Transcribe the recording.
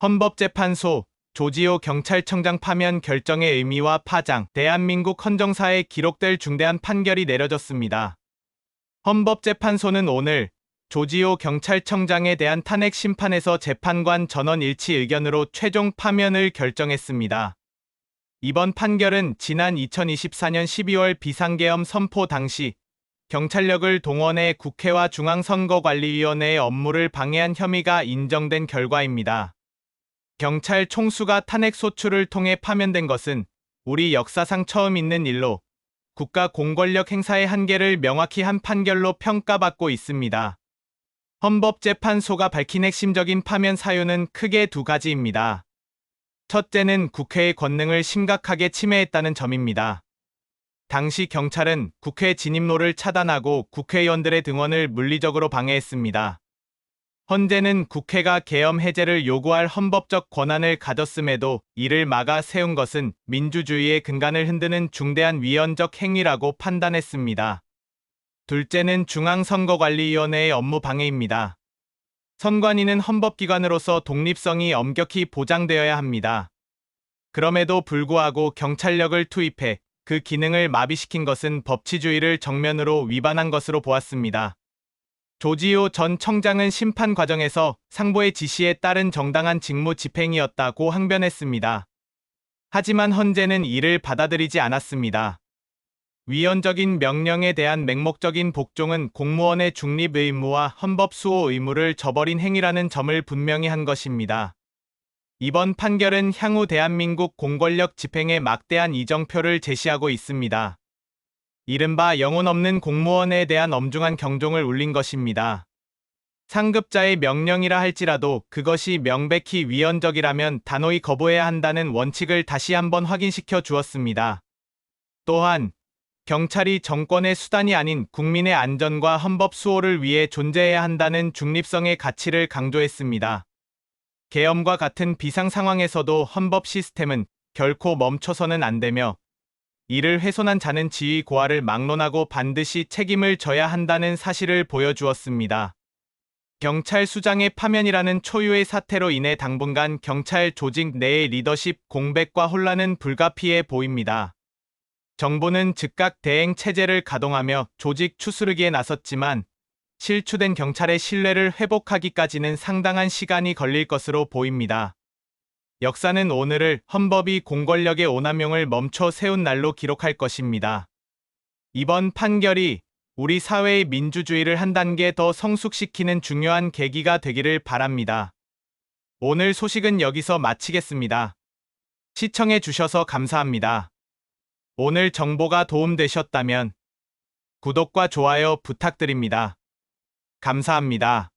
헌법재판소 조지호 경찰청장 파면 결정의 의미와 파장, 대한민국 헌정사에 기록될 중대한 판결이 내려졌습니다. 헌법재판소는 오늘 조지호 경찰청장에 대한 탄핵 심판에서 재판관 전원 일치 의견으로 최종 파면을 결정했습니다. 이번 판결은 지난 2024년 12월 비상계엄 선포 당시 경찰력을 동원해 국회와 중앙선거관리위원회의 업무를 방해한 혐의가 인정된 결과입니다. 경찰 총수가 탄핵 소추를 통해 파면된 것은 우리 역사상 처음 있는 일로 국가 공권력 행사의 한계를 명확히 한 판결로 평가받고 있습니다. 헌법재판소가 밝힌 핵심적인 파면 사유는 크게 두 가지입니다. 첫째는 국회의 권능을 심각하게 침해했다는 점입니다. 당시 경찰은 국회 진입로를 차단하고 국회의원들의 등원을 물리적으로 방해했습니다. 헌재는 국회가 계엄 해제를 요구할 헌법적 권한을 가졌음에도 이를 막아 세운 것은 민주주의의 근간을 흔드는 중대한 위헌적 행위라고 판단했습니다. 둘째는 중앙선거관리위원회의 업무 방해입니다. 선관위는 헌법기관으로서 독립성이 엄격히 보장되어야 합니다. 그럼에도 불구하고 경찰력을 투입해 그 기능을 마비시킨 것은 법치주의를 정면으로 위반한 것으로 보았습니다. 조지호 전 청장은 심판 과정에서 상보의 지시에 따른 정당한 직무 집행이었다고 항변했습니다. 하지만 헌재는 이를 받아들이지 않았습니다. 위헌적인 명령에 대한 맹목적인 복종은 공무원의 중립 의무와 헌법 수호 의무를 저버린 행위라는 점을 분명히 한 것입니다. 이번 판결은 향후 대한민국 공권력 집행에 막대한 이정표를 제시하고 있습니다. 이른바 영혼 없는 공무원에 대한 엄중한 경종을 울린 것입니다. 상급자의 명령이라 할지라도 그것이 명백히 위헌적이라면 단호히 거부해야 한다는 원칙을 다시 한번 확인시켜 주었습니다. 또한 경찰이 정권의 수단이 아닌 국민의 안전과 헌법 수호를 위해 존재해야 한다는 중립성의 가치를 강조했습니다. 계엄과 같은 비상 상황에서도 헌법 시스템은 결코 멈춰서는 안 되며 이를 훼손한 자는 지위 고하를 막론하고 반드시 책임을 져야 한다는 사실을 보여주었습니다. 경찰 수장의 파면이라는 초유의 사태로 인해 당분간 경찰 조직 내의 리더십 공백과 혼란은 불가피해 보입니다. 정부는 즉각 대행 체제를 가동하며 조직 추스르기에 나섰지만 실추된 경찰의 신뢰를 회복하기까지는 상당한 시간이 걸릴 것으로 보입니다. 역사는 오늘을 헌법이 공권력의 오남용을 멈춰 세운 날로 기록할 것입니다. 이번 판결이 우리 사회의 민주주의를 한 단계 더 성숙시키는 중요한 계기가 되기를 바랍니다. 오늘 소식은 여기서 마치겠습니다. 시청해 주셔서 감사합니다. 오늘 정보가 도움되셨다면 구독과 좋아요 부탁드립니다. 감사합니다.